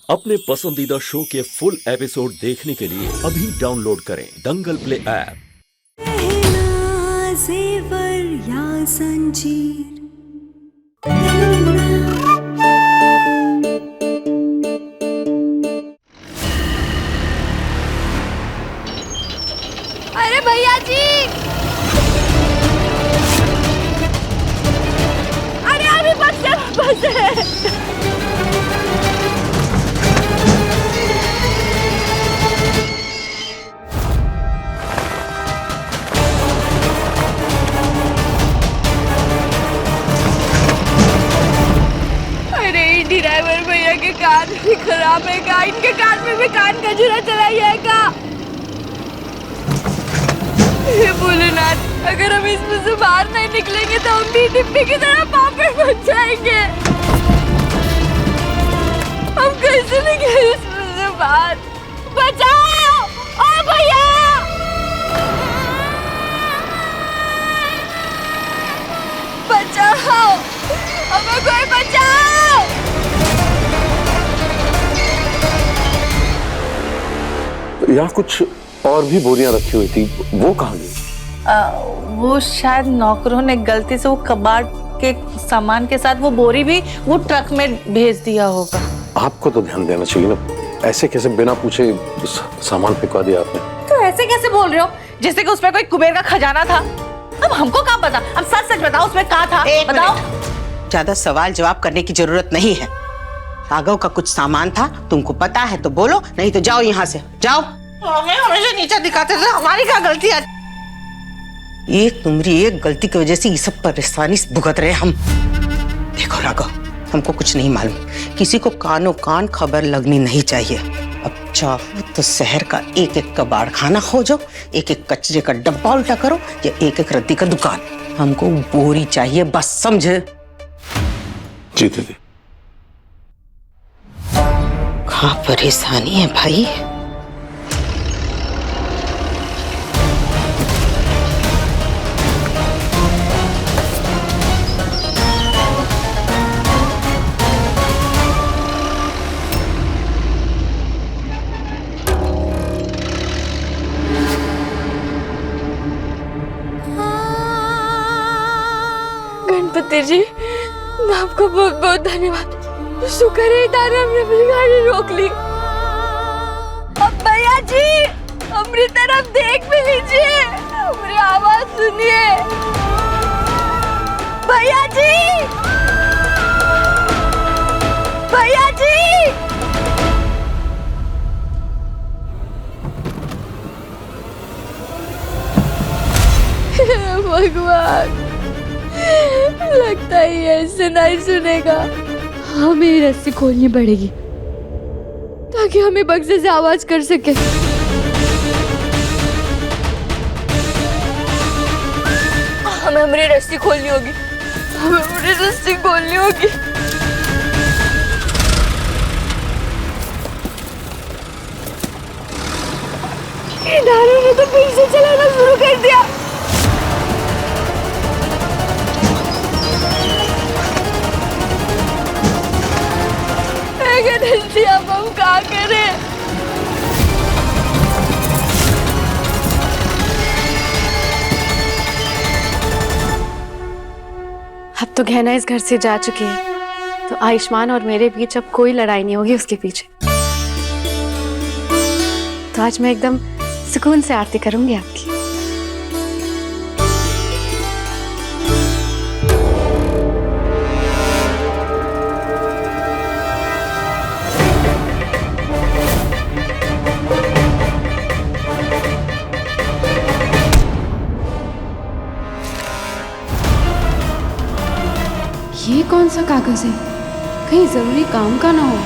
अपने पसंदीदा शो के फुल एपिसोड देखने के लिए अभी डाउनलोड करें दंगल प्ले ऐप। जेवर या संजीर अरे भैया जी, अरे अभी बस है। अरे ड्राइवर भैया के कान भी खराब है का? इनके कान में भी कान का जुरा चला है का? हे भोलेनाथ, अगर हम इसमें से बाहर नहीं निकलेंगे तो हम भी डिब्बे की तरह पापड़ बन जाएंगे। हम कैसे निकले इसमें से बाहर? बचाओ ओ भैया, बचाओ, हमें कोई बचाओ। यहाँ कुछ और भी बोरियां रखी हुई थी, वो कहाँ गई? वो शायद नौकरों ने गलती से वो कबाड़ के सामान के साथ वो बोरी भी वो ट्रक में भेज दिया होगा। आपको तो ध्यान देना चाहिए ना, ऐसे कैसे बिना पूछे सामान फेंकवा दिया आपने? तो ऐसे कैसे बोल रहे हो जैसे कि उसमें कोई कुबेर का खजाना था? अब हमको क्या पता, अब सच सच बताओ उसमें क्या था, बताओ। ज्यादा सवाल जवाब करने की जरूरत नहीं है। राघव का कुछ सामान था, तुमको पता है तो बोलो, नहीं तो जाओ यहाँ से, जाओ। हमें हमेशा नीचा दिखाते थे, हमारी क्या गलती है? एक तुम्हारी एक गलती की वजह से ये सब परेशानी से भुगत रहे हम। देखो राघव, हमको कुछ नहीं मालूम, किसी को कानों कान खबर लगनी नहीं चाहिए। अब चाहो तो शहर का एक एक कबाड़ खाना खोजो, एक एक कचरे का डब्बा उल्टा करो, या एक एक रद्दी का दुकान। हमको बोरी चाहिए बस, समझे? जी दीदी। कहाँ परेशानी है भाई? गणपति जी, आपका बहुत बहुत धन्यवाद। शुक्र है इधर हमने अपनी गाड़ी रोक ली। अब भैया जी, हमारी तरफ देख भी लीजिए, हमारी आवाज सुनिए। भैया जी, भैया जी, भगवान, लगता है ये ऐसे नहीं सुनेगा। हमें ये रस्सी खोलनी पड़ेगी ताकि हमें बक्से से आवाज कर सके। हमें हमारी रस्सी खोलनी होगी, हमें हमारी रस्सी खोलनी होगी। इधारों ने तो फिर से चलाना शुरू कर दिया। अब हम क्या करें? अब तो गहना इस घर से जा चुकी है, तो आयुष्मान और मेरे बीच अब कोई लड़ाई नहीं होगी उसके पीछे। तो आज मैं एकदम सुकून से आरती करूंगी आपकी। ये कौन सा कागज है? कहीं जरूरी काम का ना हो।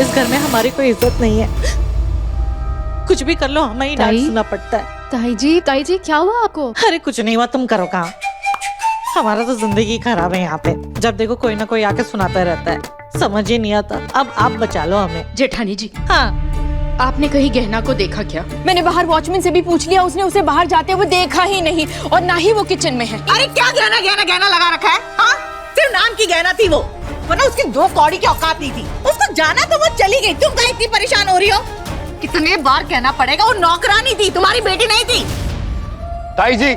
इस घर में हमारी कोई इज्जत नहीं है, कुछ भी कर लो हमें ही डांट सुनना पड़ता है। ताई जी क्या हुआ आपको? अरे कुछ नहीं हुआ, तुम करो काम। हमारा तो जिंदगी खराब है यहाँ पे, जब देखो कोई ना कोई आके सुनाता रहता है, समझ ही नहीं आता। अब आप बचा लो हमें। जेठानी जी, हाँ, आपने कहीं गहना को देखा क्या? मैंने बाहर वॉचमैन से भी पूछ लिया, उसने उसे बाहर जाते हुए देखा ही नहीं, और ना ही वो किचन में है। अरे क्या गहना गहना गहना लगा रखा है? हाँ, सिर्फ नाम की गहना थी वो। को ना उसकी 2 कौड़ी की औकात नहीं थी। उसको जाना तो वो चली गई, तुम कहीं इतनी परेशान हो रही हो? कितने बार कहना पड़ेगा, वो नौकरानी थी, तुम्हारी बेटी नहीं थी। ताई जी,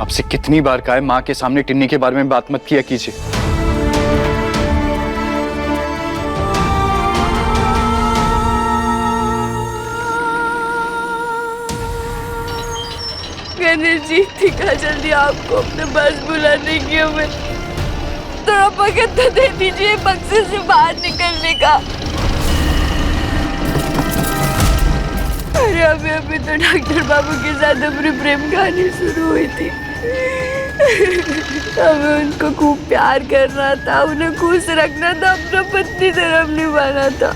आपसे कितनी बार कहा है माँ के सामने टिन्नी के बारे में बात मत किया कीजिए। गणेश जी दिखा जल्दी आपको अपने पास बुलाने की। हमें थोड़ा वक्त तो दे दीजिए बक्से से बाहर निकलने का। अरे अभी तो डॉक्टर बाबू के साथ अपनी प्रेम कहानी शुरू हुई थी। हमें उनको खूब प्यार करना था, उन्हें खुश रखना था, अपना पत्नी धर्म निभाना था,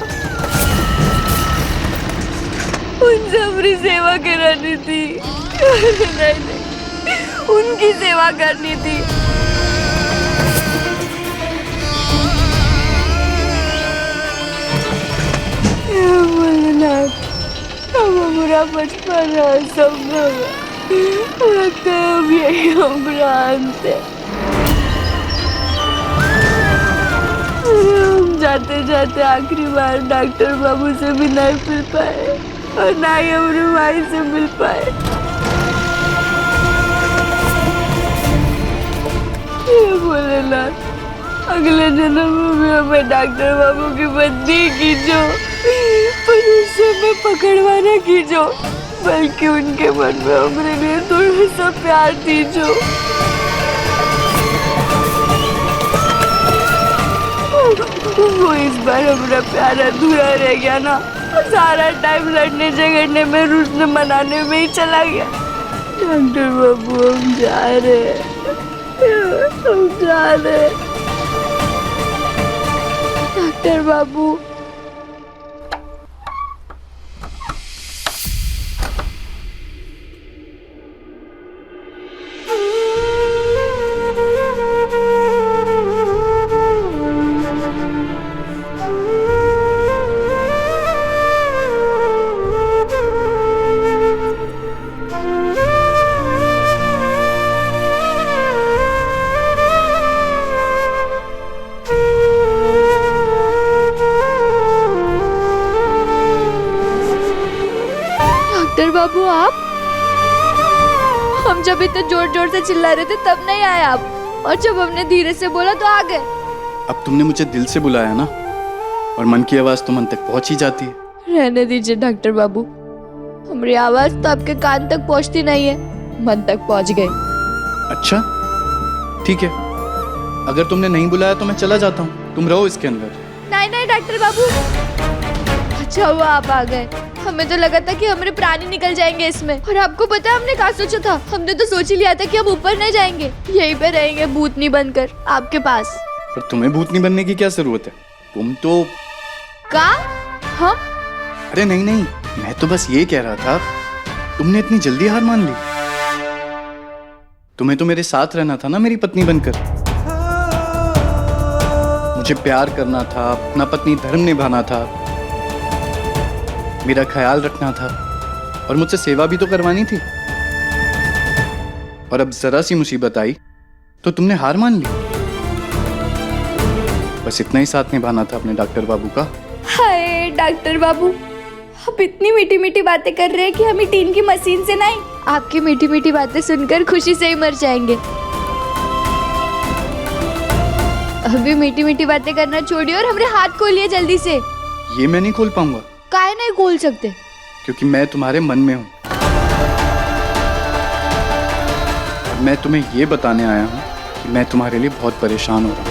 उनसे हमारी सेवा करानी थी। नहीं, उनकी सेवा करनी थी। अब हमारा बचपन असंभव लगता है, अब यही उपरांत है। हम जाते जाते आखिरी बार डॉक्टर बाबू से भी नहीं मिल पाए और ना ही अपनी माई से मिल पाए। भोलेनाथ, अगले जन्म में भी हमें डॉक्टर बाबू की बंदी कीजो, पर उससे मैं पकड़वाना कीजो, बल्कि उनके मन में हमारे लिए थोड़ा सा प्यार दीजो। वो इस बार हमारा प्यार अधूरा रह गया ना, सारा टाइम लड़ने झगड़ने में, रुसने मनाने में ही चला गया। डॉक्टर बाबू हम जा रहे हैं, हम जा रहे हैं। डॉक्टर बाबू, बाबू आप, हम जब इतने जोर जोर से चिल्ला रहे थे तब नहीं आए आप, और जब हमने धीरे से बोला तो आ गए। अब तुमने मुझे दिल से बुलाया ना, और मन की आवाज तो मन तक पहुंच ही जाती है। रहने दीजिए डॉक्टर बाबू, हमारी आवाज तो आपके कान तक पहुंचती नहीं है, मन तक पहुंच गई। अच्छा ठीक है, अगर तुमने नहीं बुलाया तो मैं चला जाता हूँ, तुम रहो इसके अंदर। नहीं डॉक्टर बाबू, अच्छा हुआ आप आ गए, हमें तो लगा था कि हमारे प्राणी निकल जाएंगे इसमें। और आपको पता है हमने क्या सोचा था? हमने तो सोच ही लिया था कि हम ऊपर नहीं जाएंगे, यहीं पे रहेंगे भूतनी बनकर आपके पास। पर तुम्हें भूतनी बनने की क्या जरूरत है? तुम तो का हम? अरे नहीं, मैं तो बस ये कह रहा था, तुमने इतनी जल्दी हार मान ली? तुम्हें तो मेरे साथ रहना था ना मेरी पत्नी बनकर। मुझे प्यार करना था, अपना पत्नी धर्म निभाना था, मेरा ख्याल रखना था, और मुझसे सेवा भी तो करवानी थी। और अब जरा सी मुसीबत आई तो तुमने हार मान ली। बस इतना ही साथ निभाना था अपने डॉक्टर बाबू का। हाय डॉक्टर बाबू, आप इतनी मीठी मीठी बातें कर रहे हैं कि हमें टीन की मशीन से नहीं, आपकी मीठी मीठी बातें सुनकर खुशी से ही मर जाएंगे। अभी मीठी मीठी बातें करना छोड़िए और हमारे हाथ खोलिए जल्दी से। ये मैं नहीं खोल पाऊंगा। काहे नहीं खोल सकते? क्योंकि मैं तुम्हारे मन में हूं। मैं तुम्हें ये बताने आया हूं कि मैं तुम्हारे लिए बहुत परेशान हो रहा हूं।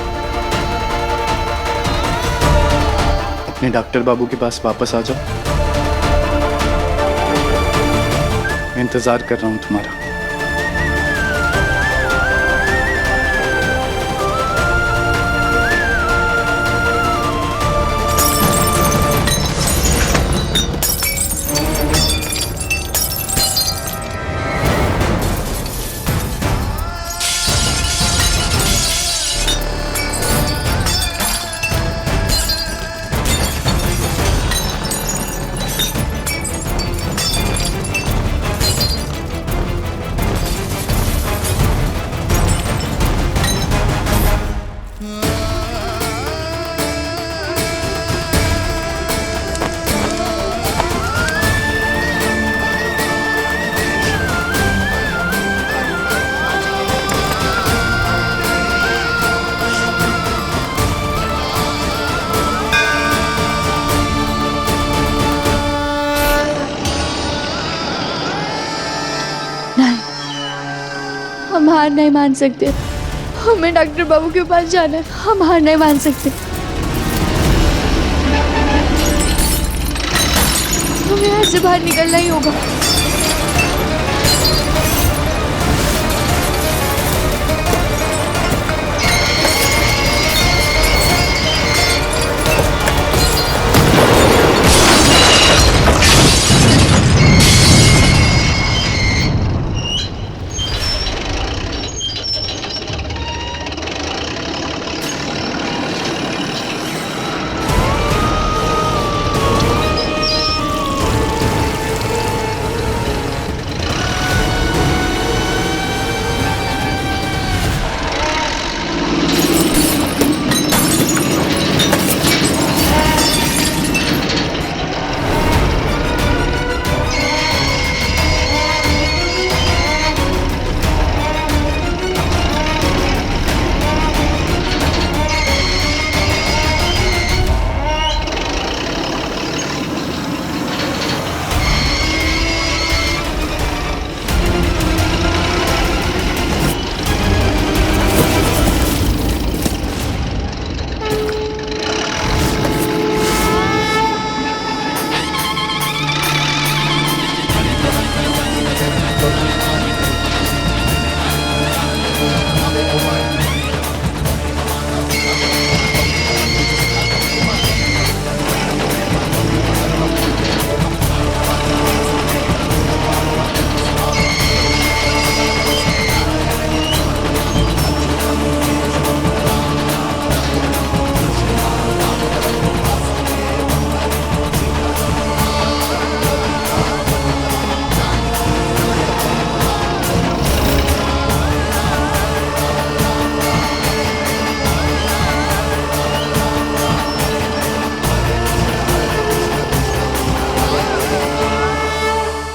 अपने डॉक्टर बाबू के पास वापस आ जाओ, मैं इंतजार कर रहा हूं तुम्हारा। हार नहीं मान सकते। हमें डॉक्टर बाबू के पास जाना है, हम हार नहीं मान सकते। हमें यहाँ से बाहर निकलना ही होगा।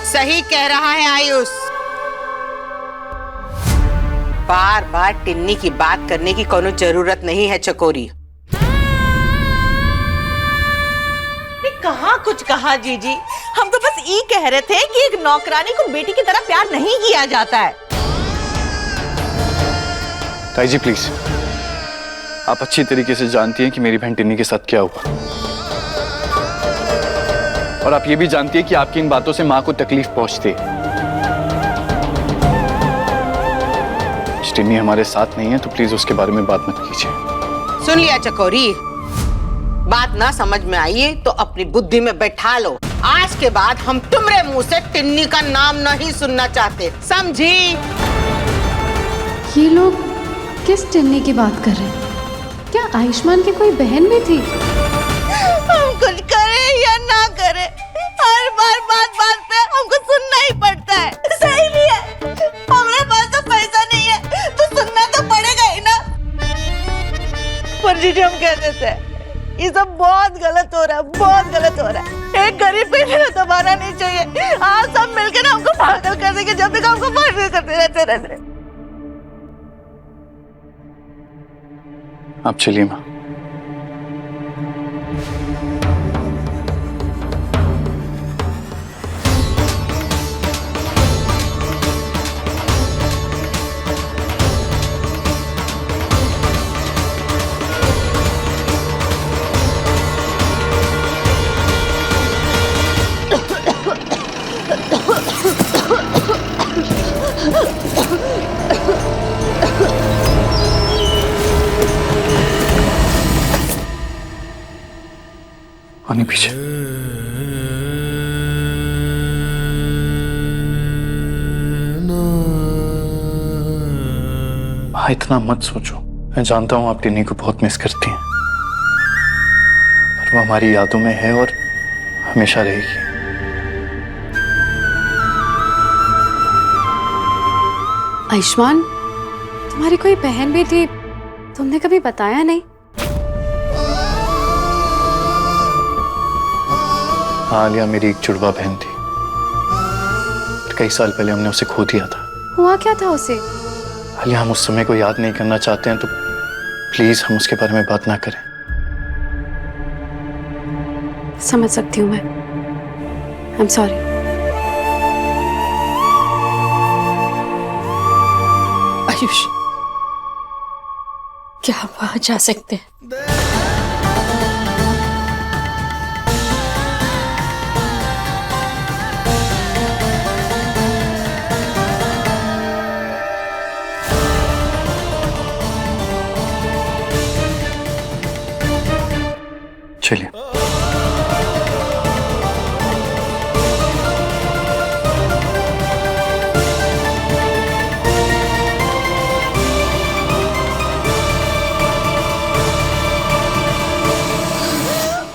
सही कह रहा है आयुष। बार बार टिन्नी की बात करने की कोनो जरूरत नहीं है चकोरी। कहाँ कुछ कहा जीजी, हम तो बस ये कह रहे थे कि एक नौकरानी को बेटी की तरह प्यार नहीं किया जाता है। ताई जी प्लीज, आप अच्छी तरीके से जानती हैं कि मेरी बहन टिन्नी के साथ क्या हुआ, और आप ये भी जानती हैं कि आपकी इन बातों से माँ को तकलीफ पहुंचती है। टिन्नी हमारे साथ नहीं है तो प्लीज उसके बारे में बात मत कीजिए। सुन लिया चकोरी, बात ना समझ में आई है तो अपनी बुद्धि में बैठा लो। आज के बाद हम तुम्हारे मुंह से टिन्नी का नाम नहीं सुनना चाहते, समझी? ये लोग किस टिन्नी की बात कर रहे हैं? क्या आयुष्मान की कोई बहन भी थी? हम कुछ करे या ना करे, हर बार बात पे हमको सुनना ही पड़ता है। सही भी है, हमारे पास तो पैसा नहीं है तो सुनना तो पड़ेगा ही ना। पर जीजी हम कह देते हैं ये सब बहुत गलत हो रहा है, बहुत गलत हो रहा है। एक गरीब पे भी दबाना नहीं चाहिए। आज सब मिलकर ना हमको पागल कर देंगे, जब तक हमको पागल करते रहते। आप चलिए माँ। आने पीछे। हाँ, इतना मत सोचो। मैं जानता हूं आप टिन्नी को बहुत मिस करती हैं, पर वो हमारी यादों में है और हमेशा रहेगी। आयुष्मान, तुम्हारी कोई बहन भी थी, तुमने कभी बताया नहीं? हाँ आलिया मेरी एक जुड़वा बहन थी, कई साल पहले हमने उसे खो दिया था। हुआ क्या था उसे? आलिया हम उस समय को याद नहीं करना चाहते हैं तो प्लीज हम उसके बारे में बात ना करें। समझ सकती हूँ मैं, आई एम सॉरी। आयुष, क्या हम वहां जा सकते हैं? चलिए।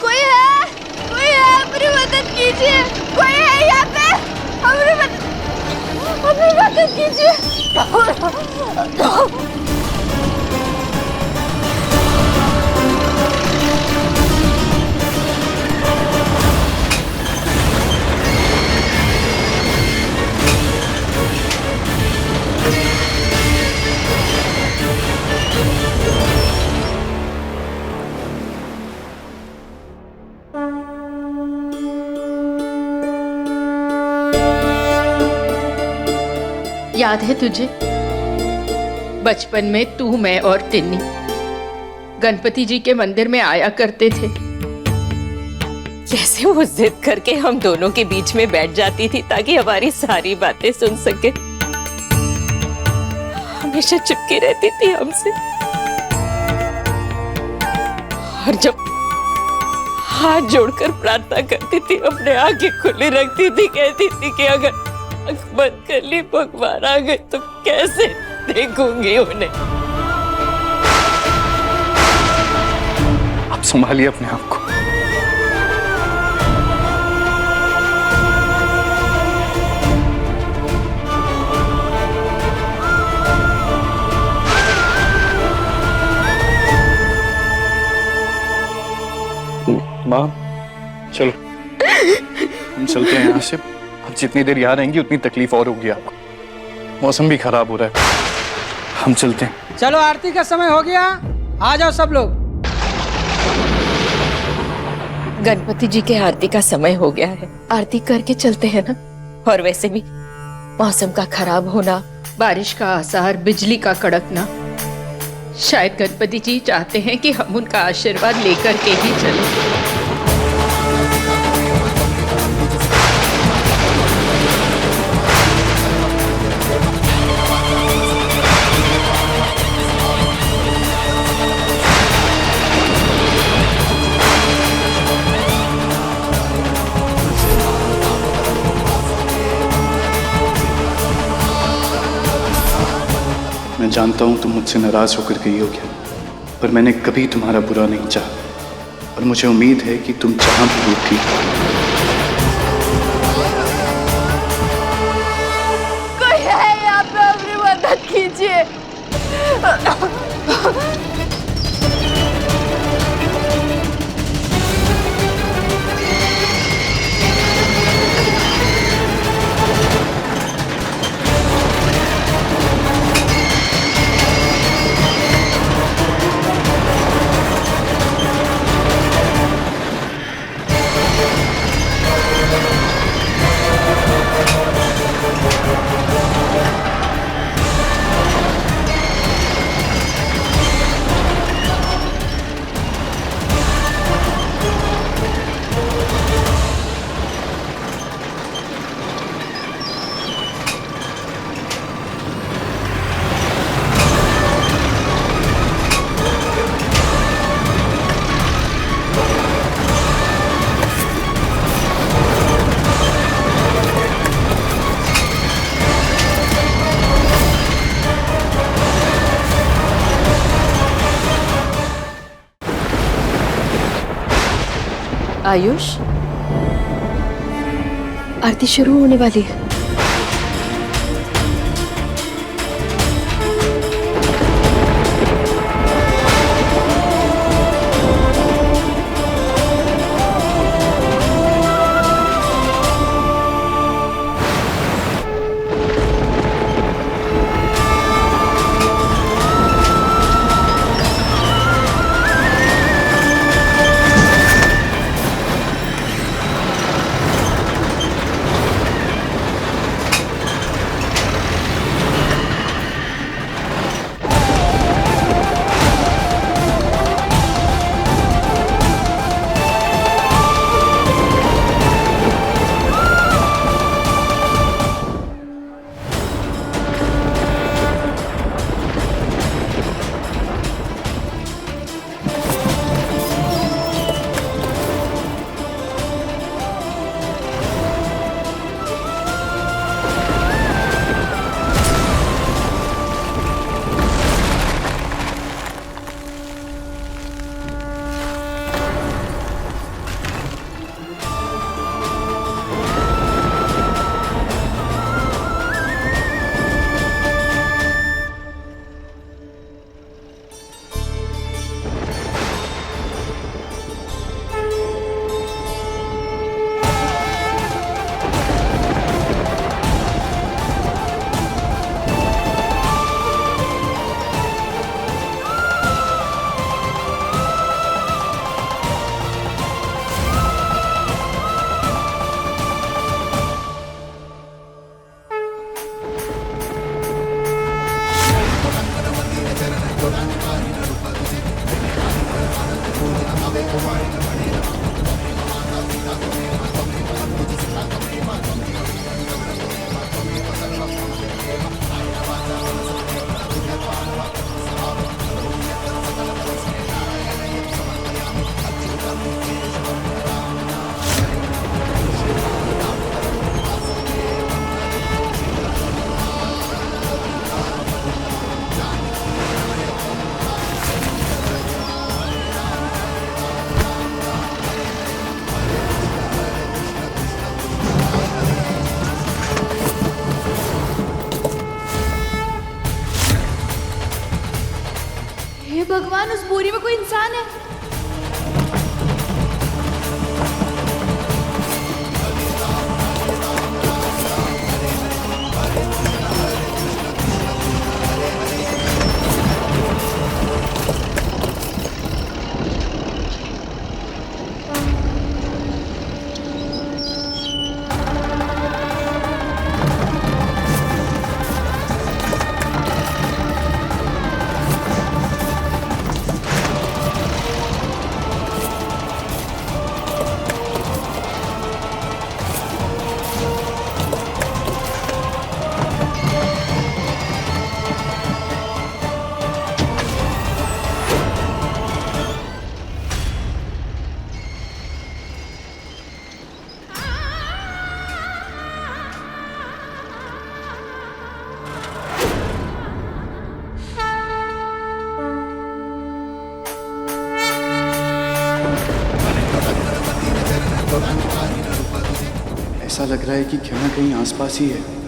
कोई है? कोई है? अपनी मदद कीजिए। कोई है यहाँ पे? अपनी मदद कीजिए। याद है तुझे? बचपन में तू, मैं और टिन्नी गणपति जी के मंदिर में आया करते थे। जैसे वो जिद करके हम दोनों के बीच में बैठ जाती थी ताकि हमारी सारी बातें सुन सके। हमेशा चिपकी रहती थी हमसे। और जब हाथ जोड़कर प्रार्थना करती थी, अपने आंखें खुली रखती थी, कहती थी कि अगर आंख बंद कर ली, भगवान आ गए तो कैसे देखूंगी उन्हें। आप संभालिए अपने आप को। माँ, चलो हम चलते हैं यहाँ से। अब जितनी देर यहाँ रहेंगी उतनी तकलीफ और होगी आपको। मौसम भी खराब हो रहा है, हम चलते हैं। चलो आरती का समय हो गया, आ जाओ सब लोग। गणपति जी के आरती का समय हो गया है, आरती करके चलते हैं ना। और वैसे भी मौसम का खराब होना, बारिश का आसार, बिजली का कड़कना, शायद गणपति जी चाहते हैं कि हम उनका आशीर्वाद लेकर के ही चलें। मैं जानता हूं तुम मुझसे नाराज होकर गई हो क्या, पर मैंने कभी तुम्हारा बुरा नहीं चाहा और मुझे उम्मीद है कि तुम जहां भी हो ठीक हो। कोई है यहाँ पे? अपनी मदद कीजिए। आयुष, आरती शुरू होने वाली है। भगवान, उस बोरी में कोई इंसान है। ऐसा लग रहा है कि क्यों ना कहीं आसपास ही है।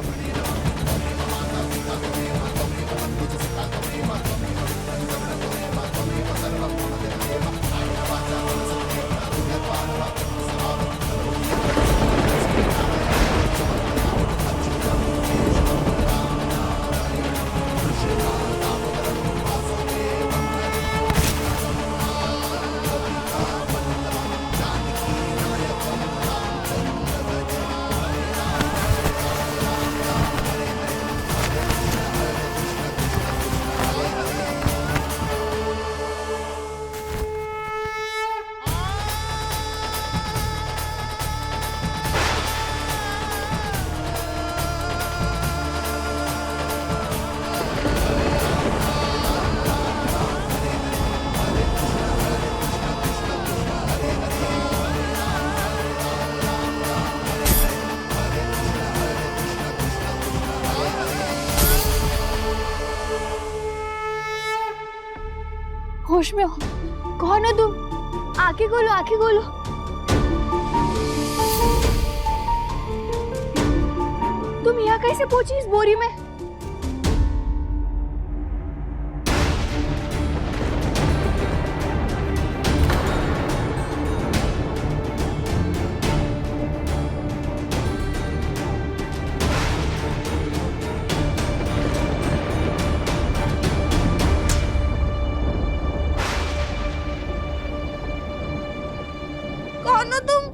होश में हो? कौन हो तुम? आंखें खोलो, आंखें खोलो। तुम यहाँ कैसे पहुंची इस बोरी में? कौन हो तुम?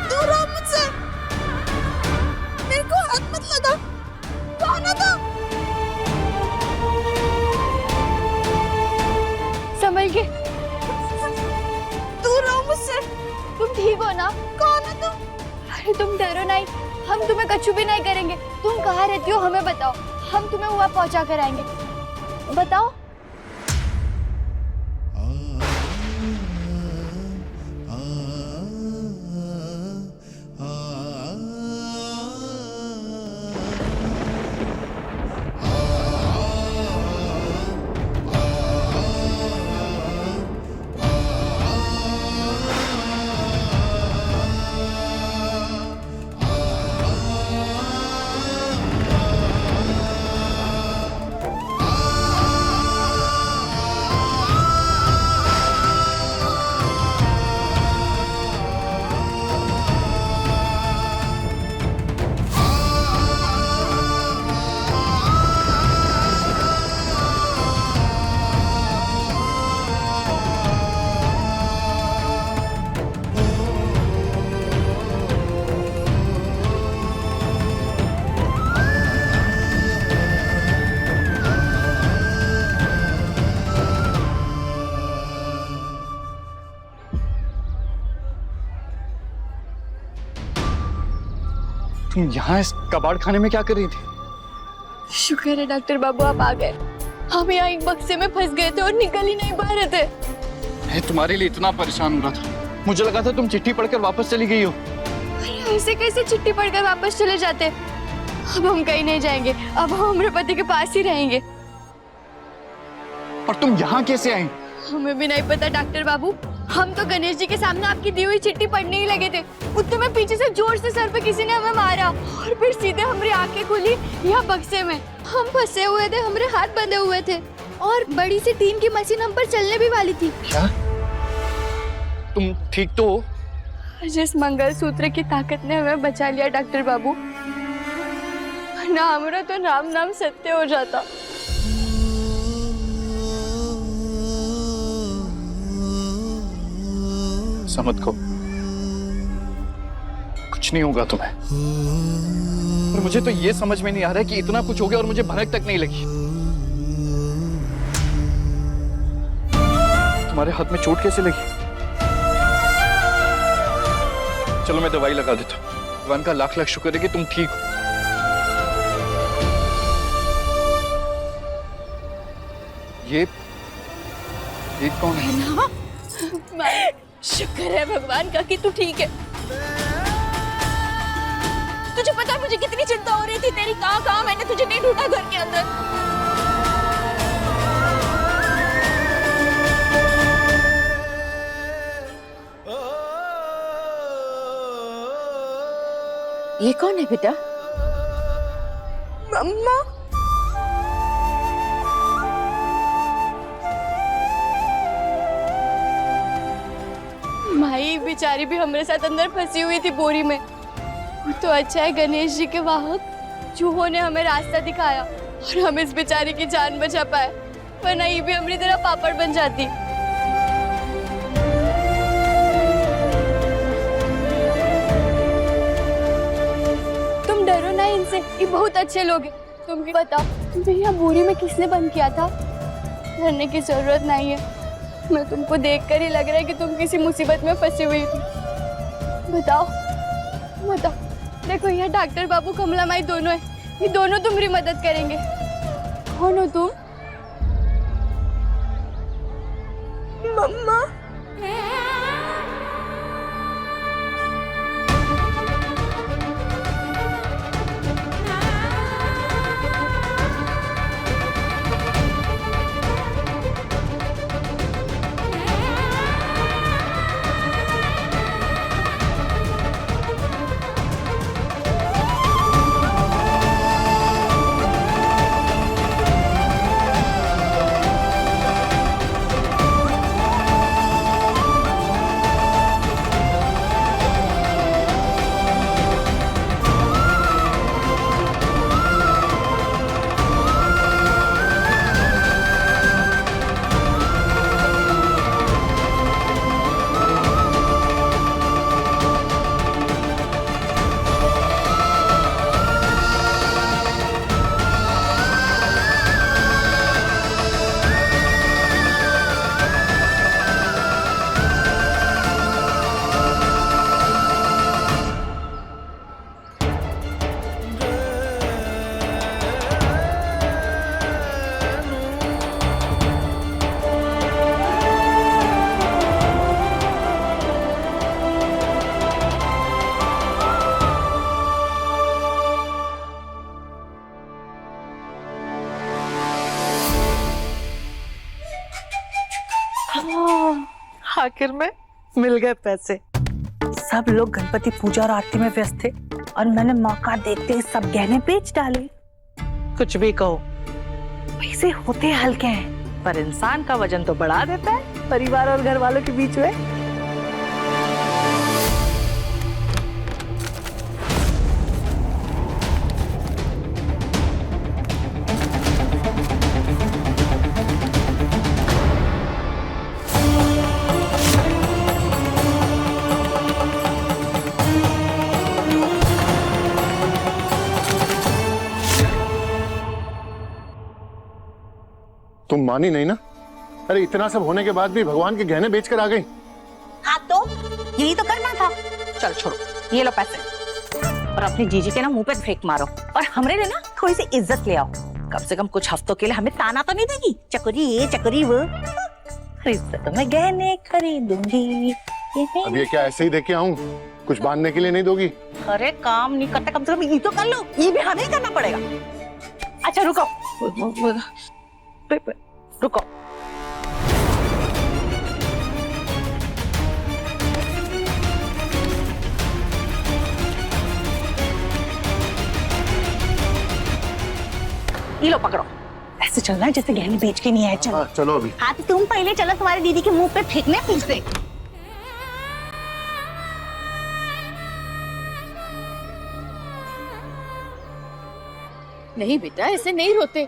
दूर रहो मुझसे, मेरे को हाथ मत लगा। कौन हो तुम? संभल के। दूर रहो मुझसे। तुम ठीक हो ना? कौन हो तुम? अरे तुम डरो नहीं, हम तुम्हें कछु भी नहीं करेंगे। तुम कहाँ रहती हो हमें बताओ, हम तुम्हें वहाँ पहुँचा कर आएंगे। बताओ। तुम यहाँ इस कबाड़ खाने में क्या कर रही थी? शुक्र है डॉक्टर बाबू आप आ गए। हम यहाँ एक बक्से में फंस गए थे और निकल ही नहीं पा रहे थे। मैं तुम्हारे लिए इतना परेशान हो रहा था, मुझे लगा था तुम चिट्ठी पढ़कर वापस चली गई हो। अरे ऐसे कैसे चिट्ठी पढ़कर वापस चले जाते? अब हम कहीं नहीं जाएंगे, अब हम हमारे पति के पास ही रहेंगे। और तुम यहाँ कैसे आई? हमें भी नहीं पता डॉक्टर बाबू, हम तो गणेश जी के सामने आपकी दी हुई चिट्ठी पढ़ने ही लगे थे। उतने में पीछे से जोर से सर पे किसी ने हमें मारा और फिर सीधे हमारी आंखें खुली यहाँ बक्से में। हम फंसे हुए थे, हमारे हाथ बंधे हुए थे। और बड़ी सी 3 की मशीन हम पर चलने भी वाली थी। क्या? तुम ठीक तो हो? जिस मंगलसूत्र की ताकत ने हमें बचा लिया डॉक्टर बाबू, ना हमारा तो नाम नाम सत्य हो जाता। समझ को कुछ नहीं होगा तुम्हें। और मुझे तो ये समझ में नहीं आ रहा है कि इतना कुछ हो गया और मुझे भनक तक नहीं लगी। तुम्हारे हाथ में चोट कैसे लगी? चलो मैं दवाई लगा देता हूँ। भगवान का लाख लाख शुक्र है कि तुम ठीक हो। ये कौन है? शुक्र है भगवान का कि तू ठीक है। तुझे पता है मुझे कितनी चिंता हो रही थी तेरी, कहाँ मैंने तुझे नहीं ढूंढा घर के अंदर। ये कौन है बेटा? मम्मा। माई बेचारी भी हमारे साथ अंदर फंसी हुई थी बोरी में। तो अच्छा है गणेश जी के वाहक चूहों ने हमें रास्ता दिखाया और हम इस बेचारी की जान बचा पाए, वरना ये भी हमारी तरह पापड़ बन जाती। तुम डरो ना इनसे, ये बहुत अच्छे लोग हैं। तुम भी बताओ, तुम्हें यहाँ बोरी में किसने बंद किया था? डरने की जरूरत नहीं है, मैं तुमको देखकर ही लग रहा है कि तुम किसी मुसीबत में फंसी हुई थी। बताओ बताओ, देखो यहाँ डॉक्टर बाबू कमला माई दोनों है, ये दोनों तुम्हारी मदद करेंगे। कौन हो तुम? मम्मा। आखिर में मिल गए पैसे। सब लोग गणपति पूजा और आरती में व्यस्त थे और मैंने मौका देखते ही सब गहने बेच डाले। कुछ भी कहो, पैसे होते हल्के हैं पर इंसान का वजन तो बढ़ा देता है परिवार और घर वालों के बीच में। तुम मानी नहीं ना? अरे इतना सब होने के बाद भी भगवान के गहने बेचकर आ गई। हाँ तो यही तो करना था। चल छोड़ो, ये लो पैसे और अपनी जीजी के ना मुंह पे फेंक मारो और हमरे लिए ना थोड़ी सी इज्जत ले आओ। कम से कम कुछ हफ्तों के लिए हमें ताना तो नहीं देगी चकोरी ये चकोरी वो। इज्जत में गहने खरीदूंगी। अब ये क्या ऐसे ही देके आऊं? कुछ बांधने के लिए नहीं दोगी? अरे काम नहीं करता, कम से कम ये तो कर लो। ये भी हमें करना पड़ेगा। अच्छा रुको रुको, ये लो पकड़ो। ऐसे चलना है जैसे गहने बेच के नहीं आए। चलो चलो अभी। हाँ तो तुम पहले चलो, तुम्हारी दीदी के मुंह पे फेंकने फिर से। नहीं बेटा, ऐसे नहीं रोते।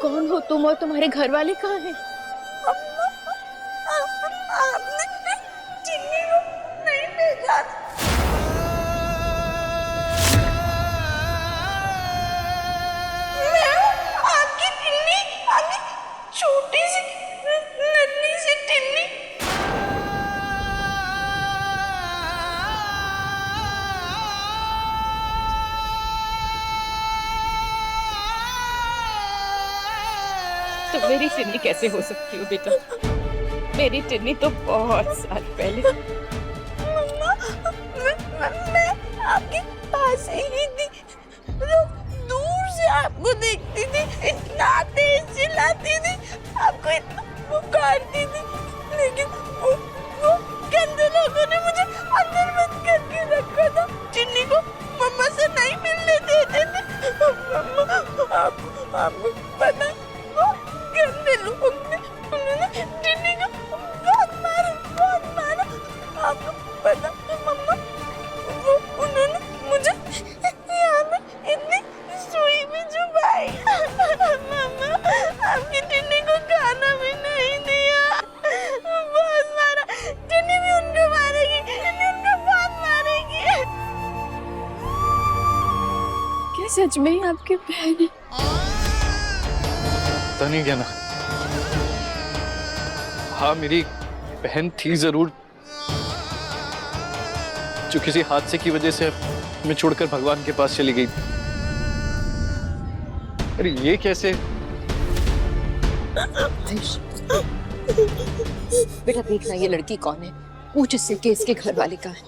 कौन हो तुम और तुम्हारे घर वाले कहाँ हैं? आपने चिन्नी को नहीं भेजा। आपकी टिन्नी, आपकी छोटी सी नन्ही सी टिन्नी। तो मेरी टिन्नी कैसे हो सकती हो बेटा? मेरी टिन्नी तो बहुत साल पहले। मम्मा, मैं आपके पास ही थी, दूर से आपको देखती थी, इतना तेज चिल्लाती थी, आपको इतना पुकारती थी, लेकिन वो गंदे लोगों ने मुझे अंदर बंद करके रखा था। चिन्नी को मम्मा से नहीं मिलने देते थे। मम्मा, आपको पता है, वो गंदे लोगों ने उन्होंने चिन्नी को बहुत मारा। आपको पता है मम्मा, वो उन्होंने मुझे यहाँ में इतनी सुई भी चुभाई। मम्मा, आपकी टिन्नी को खाना भी नहीं दिया, बहुत मारा। टिन्नी भी उनको मारेगी, टिन्नी उनको बहुत मारेगी। क्या सच में ही आपकी बहन है? पता नहीं क्या ना। हाँ, मेरी बहन थी जरूर, जो किसी हादसे की वजह से मैं छोड़कर भगवान के पास चली गई। अरे ये कैसे? बेटा देखना ये लड़की कौन है, पूछ इससे कि इसके घर वाले कहाँ हैं।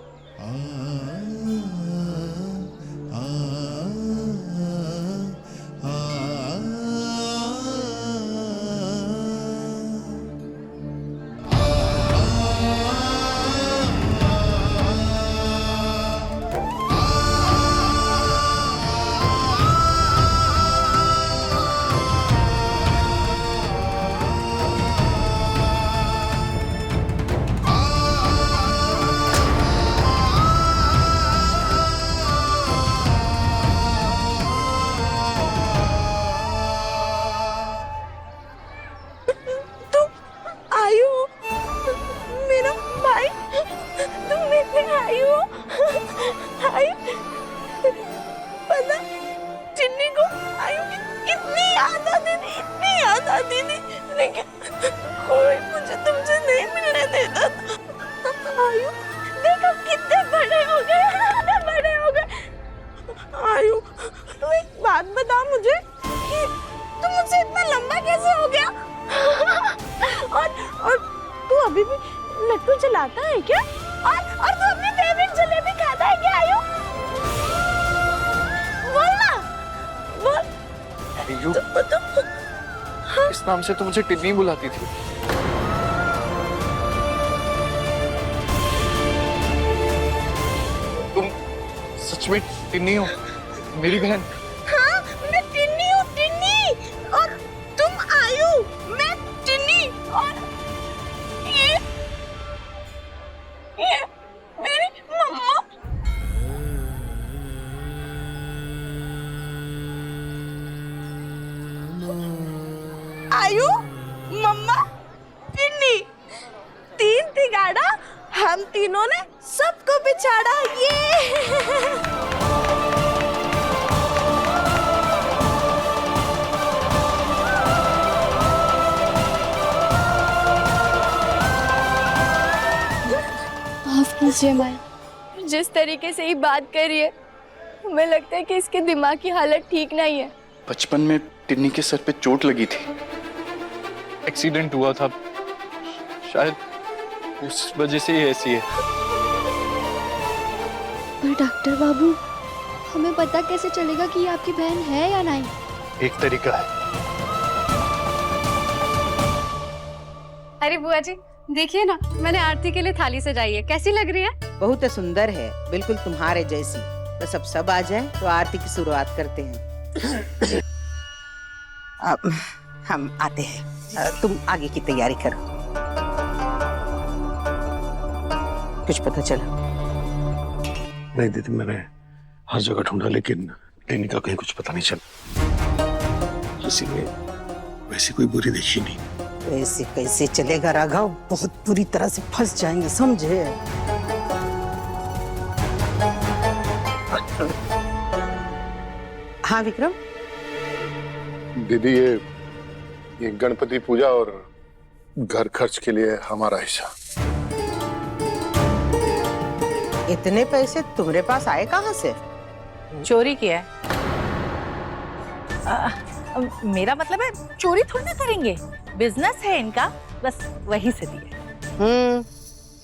लेकिन कोई मुझे तुमसे नहीं मिलने देता था। आयु, देखो कितने बड़े हो गए। आयु, तू एक बात बता मुझे कि तू मुझसे इतना लंबा कैसे हो गया? और तू अभी भी लट्टू चलाता है क्या? और तू अपनी फेवरेट जलेबी खाता है क्या? आयु, बोल ना, बोल। तो इस नाम से तो मुझे टिन्नी बुलाती थी। तुम सच में टिन्नी हो, मेरी बहन? हाँ, मैं टिन्नी हूँ, टिन्नी। और तुम आयु, मैं टिन्नी। और ये मेरी मम्मा। आयु, मम्मा, टिन्नी, तीन तिगाड़ा, हम तीनों ने सबको बिछाड़ा। ये माफ कीजिए माई, जिस तरीके से ये बात कर रही है, हमें लगता है कि इसके दिमाग की हालत ठीक नहीं है। बचपन में टिन्नी के सर पे चोट लगी थी, एक्सीडेंट हुआ था, शायद उस वजह से ही ऐसी है। पर डॉक्टर बाबू, हमें पता कैसे चलेगा कि ये आपकी बहन है या नहीं? एक तरीका है। अरे बुआ जी, देखिए ना, मैंने आरती के लिए थाली सजाई है, कैसी लग रही है? बहुत सुंदर है, बिल्कुल तुम्हारे जैसी। बस अब सब आ जाए तो आरती की शुरुआत करते हैं। अब हम आते हैं, तुम आगे की तैयारी करो। कुछ पता चला? नहीं दीदी, मैंने हर जगह ढूंढा लेकिन टेनी का कहीं कुछ पता नहीं चला। किसी ने वैसी कोई बुरी देखी नहीं। ऐसे कैसे चलेगा राघव, बहुत बुरी तरह से फंस जाएंगे, समझे? हाँ विक्रम। दीदी, ये गणपति पूजा और घर खर्च के लिए हमारा हिस्सा। इतने पैसे तुम्हारे पास आए कहाँ से? चोरी किया है। मेरा मतलब है चोरी थोड़ी ना करेंगे, बिजनेस है इनका, बस वहीं से दिए।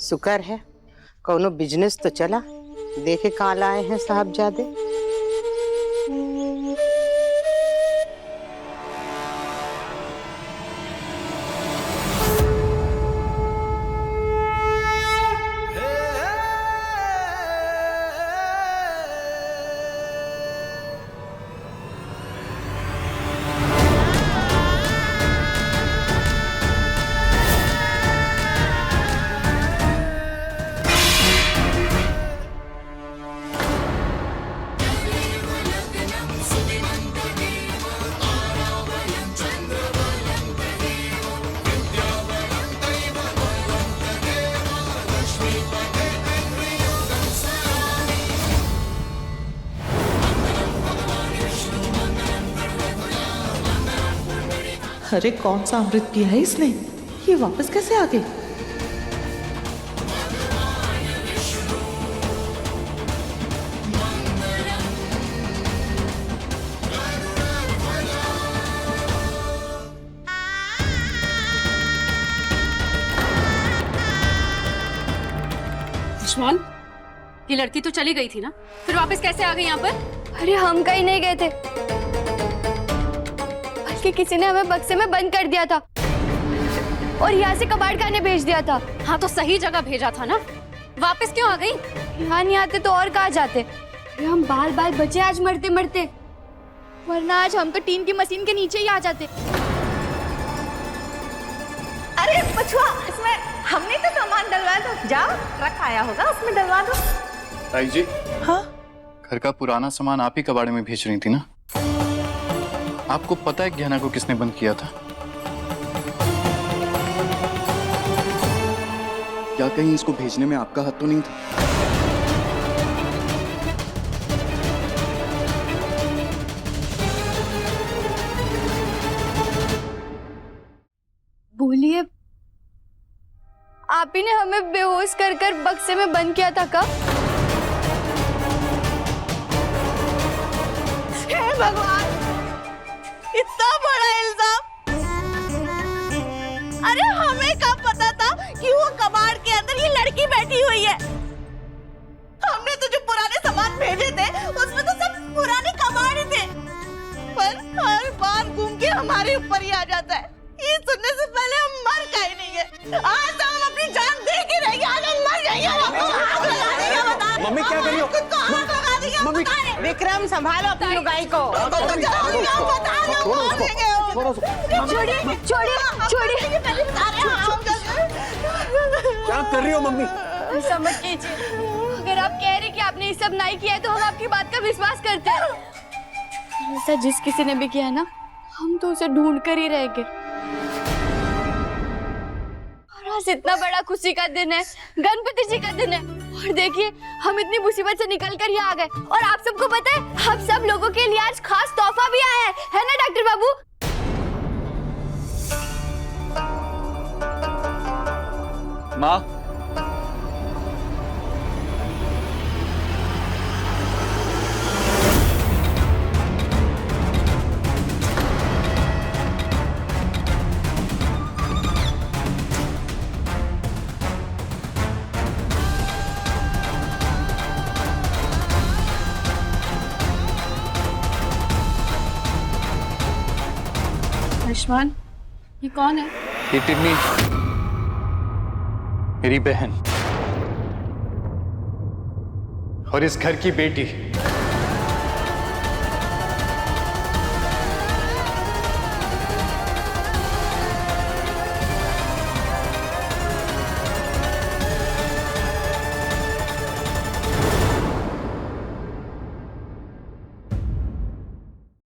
शुक्र है कोनो बिजनेस तो चला। देखे कहाँ लाए हैं साहबजादे। अरे कौन सा अमृत पिया है इसने? ये वापस कैसे आ गई? आयुष्मान, ये लड़की तो चली गई थी ना, फिर वापस कैसे आ गई यहाँ पर? अरे हम कहीं नहीं गए थे, बल्कि किसी ने हमें बक्से में बंद कर दिया था और यहाँ से कबाड़ खाने भेज दिया था। हाँ तो सही जगह भेजा था ना, वापस क्यों आ गई? यहाँ नहीं आते तो और कहाँ जाते? अरे हम बाल बाल बचे आज मरते मरते, वरना आज हम तो टीन की मशीन के नीचे ही आ जाते। अरे पछुआ, इसमें हमने तो सामान डलवाया था, जाओ ट्रक आया होगा उसमें डलवा दो। ताई जी, हाँ? घर का पुराना सामान आप ही कबाड़े में भेज रही थी ना? आपको पता है गहना को किसने बंद किया था? क्या कहीं इसको भेजने में आपका हाथ तो नहीं था? बोलिए, आप ही ने हमें बेहोश कर कर बक्से में बंद किया था कब? हे भगवान, इतना बड़ा इल्जाम! अरे हमें कब पता था कि वो कबाड़ के अंदर ये लड़की बैठी हुई है? हमने तो जो पुराने सामान भेजे थे उसमें तो सब पुराने कबाड़ ही थे, पर हर बार घूम के हमारे ऊपर ही आ जाता है। ये सुनने से पहले हम मर गए नहीं है, आज तो हम अपनी जान दे के रहेंगे, आज हम मर जाएंगे। मम्मी क्या करी हो? मम्मी, विक्रम संभालो अपनी लुगाई को। छोड़िए छोड़िए छोड़िए, क्या कर रही हो मम्मी? समझ कीजिए, अगर आप कह रहे कि आपने ये सब नहीं किया है तो हम आपकी बात का विश्वास करते हैं। ऐसा जिस किसी ने भी किया ना, हम तो उसे ढूंढ कर ही रहेंगे। और आज इतना बड़ा खुशी का दिन है, गणपति जी का दिन है, और देखिए हम इतनी मुसीबत से निकल कर यहाँ आ गए। और आप सबको पता है, हम सब लोगों के लिए आज खास तोहफा भी आया है ना डॉक्टर बाबू? माँ, आयुष्मान, ये कौन है? ये टिन्नी मेरी बहन और इस घर की बेटी।